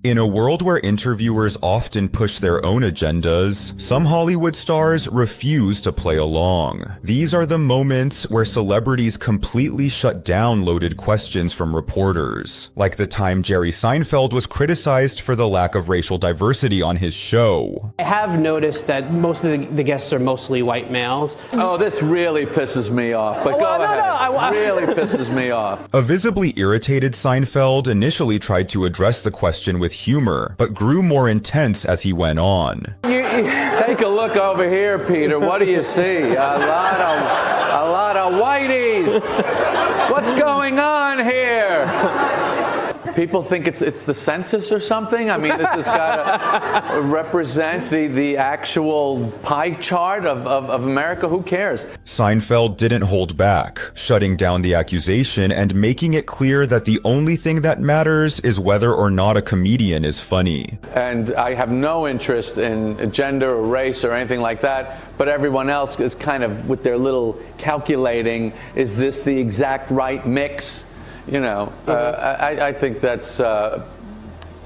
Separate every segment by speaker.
Speaker 1: In a world where interviewers often push their own agendas, some Hollywood stars refuse to play along. These are the moments where celebrities completely shut down loaded questions from reporters, like the time Jerry Seinfeld was criticized for the lack of racial diversity on his show.
Speaker 2: I have noticed that most of the guests are mostly white males.
Speaker 3: Oh, this really pisses me off, but go ahead. Really pisses me off.
Speaker 1: A visibly irritated Seinfeld initially tried to address the question with humor, but grew more intense as he went on.
Speaker 3: Take a look over here, Peter. What do you see? A lot of whiteys. What's going on here? People think it's the census or something? I mean, this has got to represent the actual pie chart of America. Who cares?
Speaker 1: Seinfeld didn't hold back, shutting down the accusation and making it clear that the only thing that matters is whether or not a comedian is funny.
Speaker 3: And I have no interest in gender or race or anything like that, but everyone else is kind of with their little calculating, is this the exact right mix? You know, I think that's, to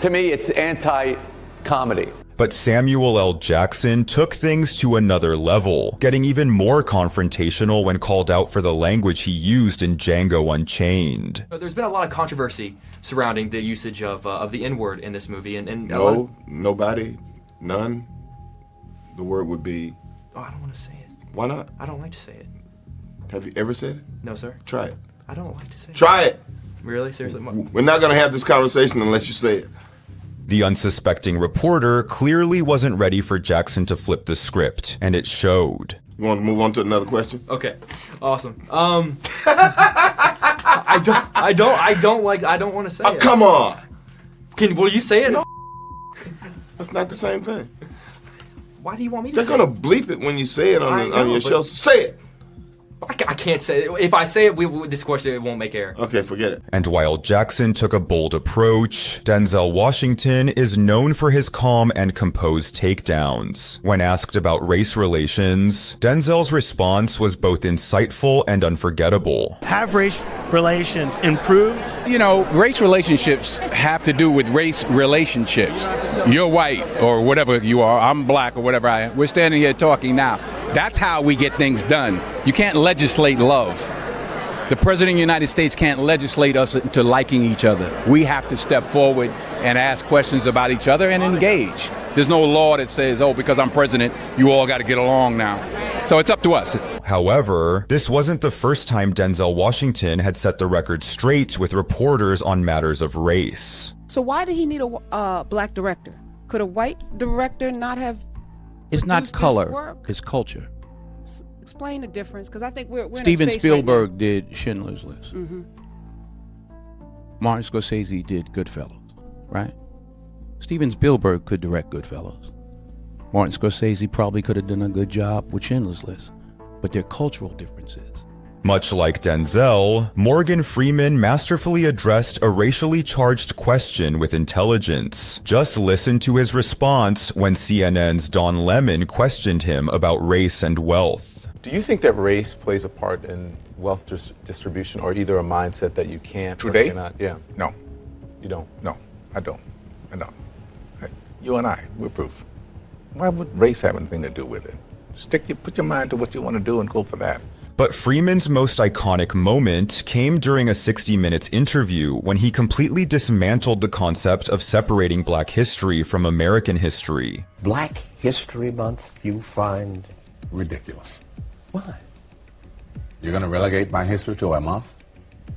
Speaker 3: me, it's anti-comedy.
Speaker 1: But Samuel L. Jackson took things to another level, getting even more confrontational when called out for the language he used in Django Unchained.
Speaker 4: There's been a lot of controversy surrounding the usage of the N-word in this movie.
Speaker 5: Nobody, none. The word would be...
Speaker 4: Oh, I don't want to say it.
Speaker 5: Why not?
Speaker 4: I don't like to say it.
Speaker 5: Have you ever said it?
Speaker 4: No, sir.
Speaker 5: Try it.
Speaker 4: I don't like to say it.
Speaker 5: Try it!
Speaker 4: Really? Seriously?
Speaker 5: We're not going to have this conversation unless you say it.
Speaker 1: The unsuspecting reporter clearly wasn't ready for Jackson to flip the script, and it showed.
Speaker 5: You want to move on to another question?
Speaker 4: Okay, awesome. I don't want to say it.
Speaker 5: Come on!
Speaker 4: Will you say it?
Speaker 5: No. That's not the same thing.
Speaker 4: Why do you want me to
Speaker 5: They're
Speaker 4: say it?
Speaker 5: going to bleep it when you say it on your show. Say it!
Speaker 4: I can't say it. If I say it, this question, it won't make air.
Speaker 5: Okay, forget it.
Speaker 1: And while Jackson took a bold approach, Denzel Washington is known for his calm and composed takedowns. When asked about race relations, Denzel's response was both insightful and unforgettable.
Speaker 6: Have race relations improved?
Speaker 7: You know, race relationships have to do with race relationships. You're white or whatever you are, I'm black or whatever I am. We're standing here talking now. That's how we get things done. You can't legislate love. The President of the United States can't legislate us into liking each other. We have to step forward and ask questions about each other and engage. There's no law that says, oh, because I'm president, you all got to get along now. So it's up to us.
Speaker 1: However, this wasn't the first time Denzel Washington had set the record straight with reporters on matters of race.
Speaker 8: So why did he need a black director? Could a white director not have?
Speaker 7: It's not color, it's culture.
Speaker 8: Explain the difference, because I think we're
Speaker 7: Steven
Speaker 8: in a space
Speaker 7: Spielberg
Speaker 8: right
Speaker 7: did Schindler's List.
Speaker 8: Mm-hmm.
Speaker 7: Martin Scorsese did Goodfellas, right? Steven Spielberg could direct Goodfellas. Martin Scorsese probably could have done a good job with Schindler's List, but they're cultural differences.
Speaker 1: Much like Denzel, Morgan Freeman masterfully addressed a racially charged question with intelligence. Just listen to his response when CNN's Don Lemon questioned him about race and wealth.
Speaker 9: Do you think that race plays a part in wealth distribution, or either a mindset that you can't
Speaker 10: Today?
Speaker 9: or cannot? Yeah.
Speaker 10: No.
Speaker 9: You don't?
Speaker 10: No, I don't. Hey, you and I, we're proof. Why would race have anything to do with it? Put your mind to what you want to do and go for that.
Speaker 1: But Freeman's most iconic moment came during a 60 Minutes interview when he completely dismantled the concept of separating Black history from American history.
Speaker 11: Black History Month you find
Speaker 10: Ridiculous.
Speaker 11: why?
Speaker 10: You're going to relegate my history to a month?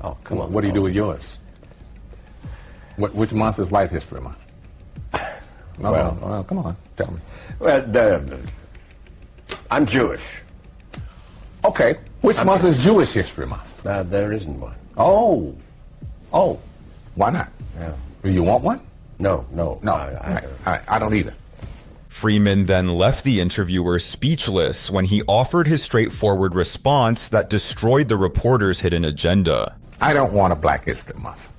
Speaker 11: Oh, come on.
Speaker 10: What do you do with yours? Which month is White History Month? Well, come on, tell me.
Speaker 11: Well, I'm Jewish.
Speaker 10: Okay, which month is Jewish History Month?
Speaker 11: There isn't one.
Speaker 10: Oh, why not?
Speaker 11: Yeah.
Speaker 10: Do you want one?
Speaker 11: No.
Speaker 10: I don't either.
Speaker 1: Freeman then left the interviewer speechless when he offered his straightforward response that destroyed the reporter's hidden agenda.
Speaker 10: I don't want a Black History Month.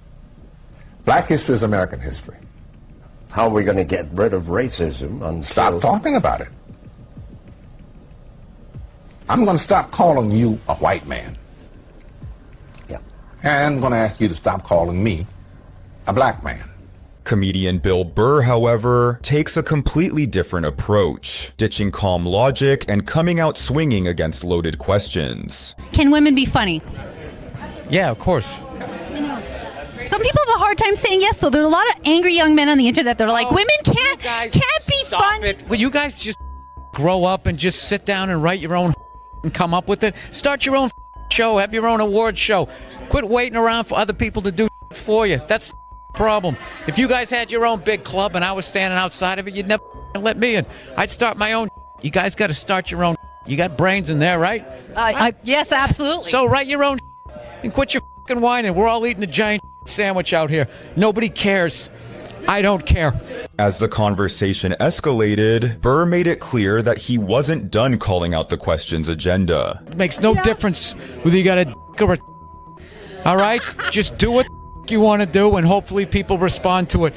Speaker 10: Black history is American history.
Speaker 11: How are we going to get rid of racism?
Speaker 10: Stop talking about it. I'm going to stop calling you a white man.
Speaker 11: Yeah.
Speaker 10: And I'm going to ask you to stop calling me a black man.
Speaker 1: Comedian Bill Burr, however, takes a completely different approach, ditching calm logic and coming out swinging against loaded questions.
Speaker 12: Can women be funny?
Speaker 13: Yeah, of course.
Speaker 12: Some people have a hard time saying yes, though. There are a lot of angry young men on the internet that are like, women can't be fun.
Speaker 13: Will you guys just grow up and just sit down and write your own and come up with it? Start your own show. Have your own award show. Quit waiting around for other people to do for you. That's the problem. If you guys had your own big club and I was standing outside of it, you'd never let me in. I'd start my own. You guys got to start your own. You got brains in there, right?
Speaker 12: Yes, absolutely.
Speaker 13: So write your own and quit your whining. We're all eating a giant sandwich out here. Nobody cares. I don't care.
Speaker 1: As the conversation escalated, Burr made it clear that he wasn't done calling out the question's agenda.
Speaker 13: It makes no difference whether you got a or a. All right? Just do what you want to do, and hopefully people respond to it.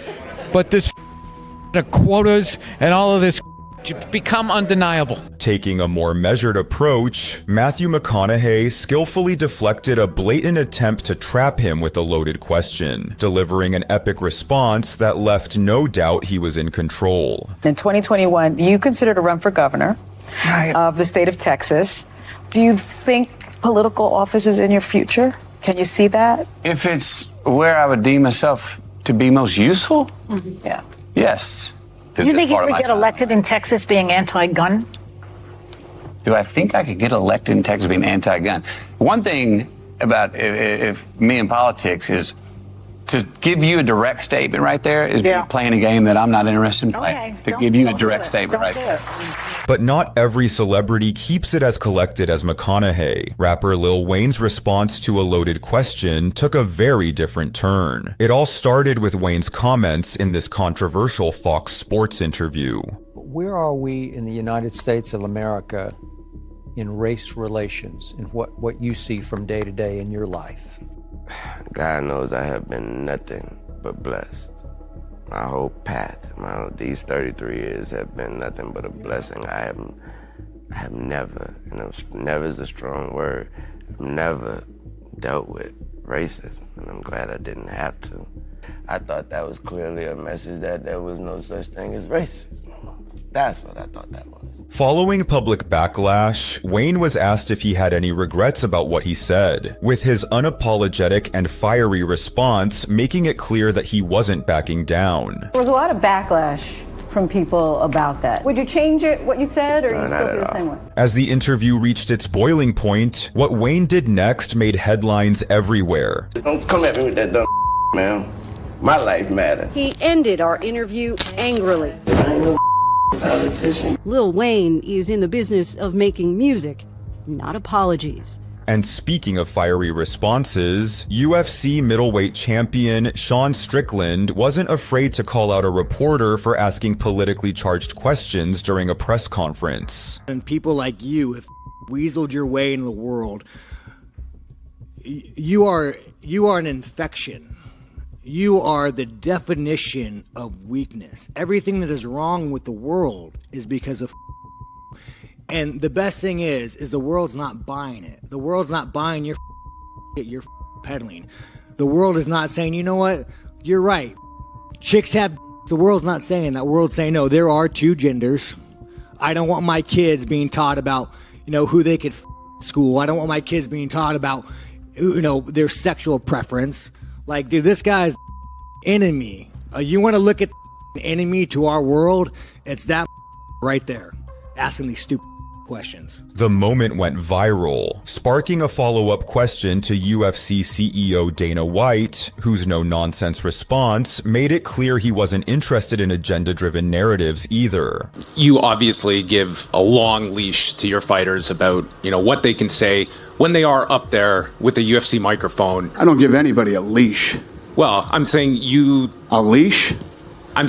Speaker 13: But this the quotas and all of this become undeniable.
Speaker 1: Taking a more measured approach, Matthew McConaughey skillfully deflected a blatant attempt to trap him with a loaded question, delivering an epic response that left no doubt he was in control.
Speaker 14: In 2021, you considered to run for governor of the state of Texas. Do you think political office is in your future? Can you see that?
Speaker 15: If it's where I would deem myself to be most useful,
Speaker 14: yeah.
Speaker 15: Yes.
Speaker 16: Do you think you could get elected in Texas being anti-gun?
Speaker 15: Do I think I could get elected in Texas being anti-gun? One thing about if me in politics is to give you a direct statement right there is playing a game that I'm not interested in playing. To give you a direct statement right there.
Speaker 1: But not every celebrity keeps it as collected as McConaughey. Rapper Lil Wayne's response to a loaded question took a very different turn. It all started with Wayne's comments in this controversial Fox Sports interview.
Speaker 17: Where are we in the United States of America in race relations and what you see from day to day in your life?
Speaker 18: God knows I have been nothing but blessed. My whole path, these 33 years have been nothing but a blessing. I have never, never is a strong word, I've never dealt with racism, and I'm glad I didn't have to. I thought that was clearly a message that there was no such thing as racism. That's what I thought that was.
Speaker 1: Following public backlash, Wayne was asked if he had any regrets about what he said, with his unapologetic and fiery response making it clear that he wasn't backing down.
Speaker 19: There was a lot of backlash from people about that. Would you change it, what you said, or you still feel the same way?
Speaker 1: As the interview reached its boiling point, what Wayne did next made headlines everywhere.
Speaker 18: Don't come at me with that dumb man. My life matters.
Speaker 20: He ended our interview angrily. Lil Wayne is in the business of making music, not apologies.
Speaker 1: And speaking of fiery responses, UFC middleweight champion Sean Strickland wasn't afraid to call out a reporter for asking politically charged questions during a press conference.
Speaker 21: And people like you have weaseled your way into the world. You are an infection. You are the definition of weakness. Everything that is wrong with the world is because of and the best thing is the world's not buying it. The world's not buying your shit you're peddling. The world is not saying, you know what, you're right. Chicks have the world's not saying that. The world's saying, no, there are two genders. I don't want my kids being taught about, who they could school. I don't want my kids being taught about, their sexual preference. Like, dude, this guy's enemy. You want to look at the enemy to our world? It's that right there, asking these stupid questions.
Speaker 1: The moment went viral, sparking a follow-up question to UFC CEO Dana White, whose no-nonsense response made it clear he wasn't interested in agenda-driven narratives either.
Speaker 22: You obviously give a long leash to your fighters about, what they can say when they are up there with a UFC microphone.
Speaker 23: I don't give anybody a leash.
Speaker 22: Well, I'm saying you...
Speaker 23: A leash?
Speaker 22: I'm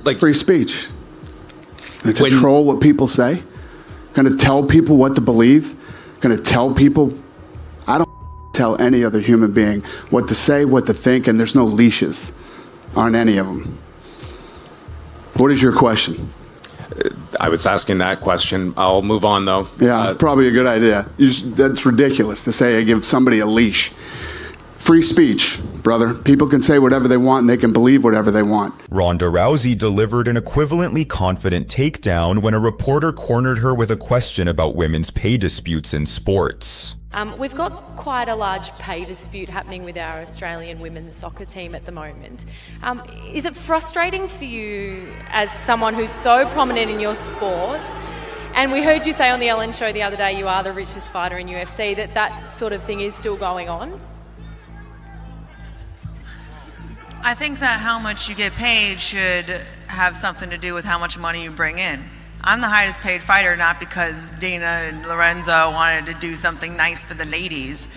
Speaker 22: like...
Speaker 23: Free speech. And control what people say. Going to tell people what to believe. Going to tell people... I don't tell any other human being what to say, what to think, and there's no leashes on any of them. What is your question?
Speaker 22: I was asking that question. I'll move on, though.
Speaker 23: Yeah, probably a good idea. That's ridiculous to say I give somebody a leash. Free speech. brother. People can say whatever they want and they can believe whatever they want.
Speaker 1: Ronda Rousey delivered an equivalently confident takedown when a reporter cornered her with a question about women's pay disputes in sports.
Speaker 2: We've got quite a large pay dispute happening with our Australian women's soccer team at the moment. Is it frustrating for you as someone who's so prominent in your sport? And we heard you say on the Ellen show the other day you are the richest fighter in UFC, that sort of thing is still going on?
Speaker 3: I think that how much you get paid should have something to do with how much money you bring in. I'm the highest paid fighter, not because Dina and Lorenzo wanted to do something nice for the ladies.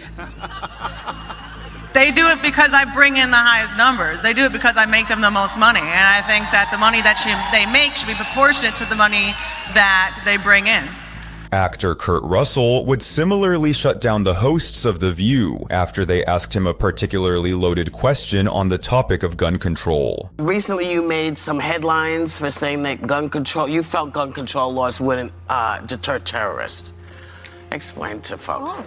Speaker 3: They do it because I bring in the highest numbers. They do it because I make them the most money. And I think that the money that they make should be proportionate to the money that they bring in.
Speaker 1: Actor Kurt Russell would similarly shut down the hosts of The View after they asked him a particularly loaded question on the topic of gun control.
Speaker 4: Recently you made some headlines for saying that you felt gun control laws wouldn't deter terrorists. Explain to folks.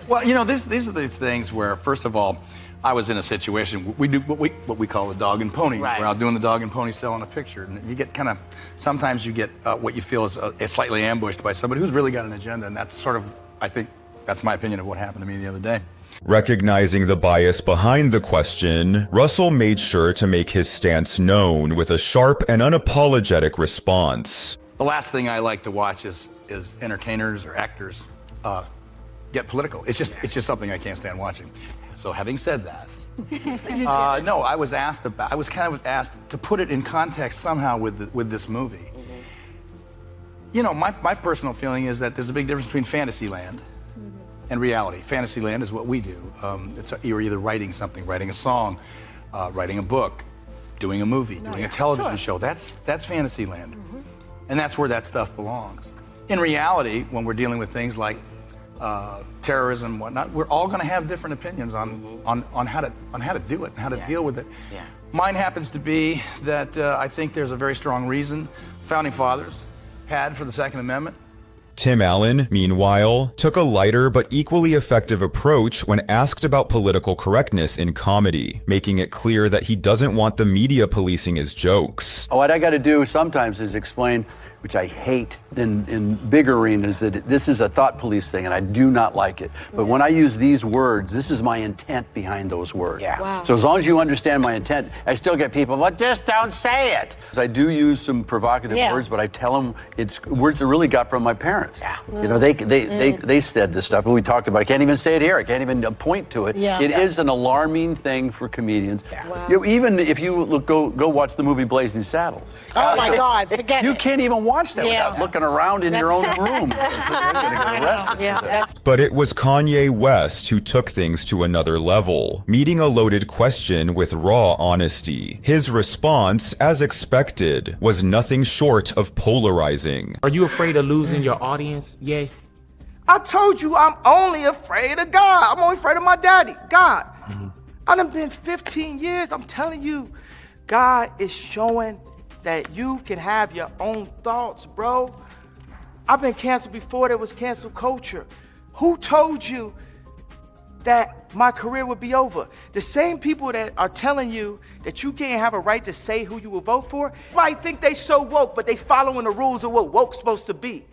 Speaker 24: Well, you know, these are these things where, first of all, I was in a situation, we do what we call the dog and pony.
Speaker 4: Right.
Speaker 24: We're out doing the dog and pony selling a picture. And you get sometimes you get what you feel is slightly ambushed by somebody who's really got an agenda. And that's sort of, I think, that's my opinion of what happened to me the other day.
Speaker 1: Recognizing the bias behind the question, Russell made sure to make his stance known with a sharp and unapologetic response.
Speaker 24: The last thing I like to watch is entertainers or actors get political. It's just something I can't stand watching. So having said that, no, I was kind of asked to put it in context somehow with this movie.
Speaker 4: Mm-hmm.
Speaker 24: You know, my personal feeling is that there's a big difference between Fantasyland and reality. Fantasyland is what we do. You're either writing something, writing a song, writing a book, doing a movie, doing a television show. That's Fantasyland. And that's where that stuff belongs. In reality, when we're dealing with things like terrorism and whatnot, we're all going to have different opinions on how to do it and how to deal with it.
Speaker 4: Yeah.
Speaker 24: Mine happens to be that I think there's a very strong reason founding fathers had for the Second Amendment.
Speaker 1: Tim Allen, meanwhile, took a lighter but equally effective approach when asked about political correctness in comedy, making it clear that he doesn't want the media policing his jokes.
Speaker 25: What I got to do sometimes is explain, which I hate in big arenas, that this is a thought police thing and I do not like it. But when I use these words, this is my intent behind those words.
Speaker 4: Yeah. Wow.
Speaker 25: So as long as you understand my intent, I still get people, but just don't say it. I do use some provocative words, but I tell them it's words I really got from my parents.
Speaker 4: Yeah.
Speaker 25: You know, they said this stuff and we talked about it. I can't even say it here. I can't even point to it.
Speaker 16: Yeah.
Speaker 25: It is an alarming thing for comedians.
Speaker 4: Yeah.
Speaker 16: Wow.
Speaker 25: You know, even if you go watch the movie Blazing Saddles.
Speaker 16: Oh my God, forget
Speaker 25: You
Speaker 16: it.
Speaker 25: can't even watch that without looking around in your own room.
Speaker 1: But it was Kanye West who took things to another level, meeting a loaded question with raw honesty. His response, as expected, was nothing short of polarizing.
Speaker 26: Are you afraid of losing your audience? Yay.
Speaker 27: I told you I'm only afraid of God. I'm only afraid of my daddy, God. I done been 15 years. I'm telling you, God is showing that you can have your own thoughts, bro. I've been canceled before there was cancel culture. Who told you that my career would be over? The same people that are telling you that you can't have a right to say who you will vote for might think they so woke, but they following the rules of what woke's supposed to be.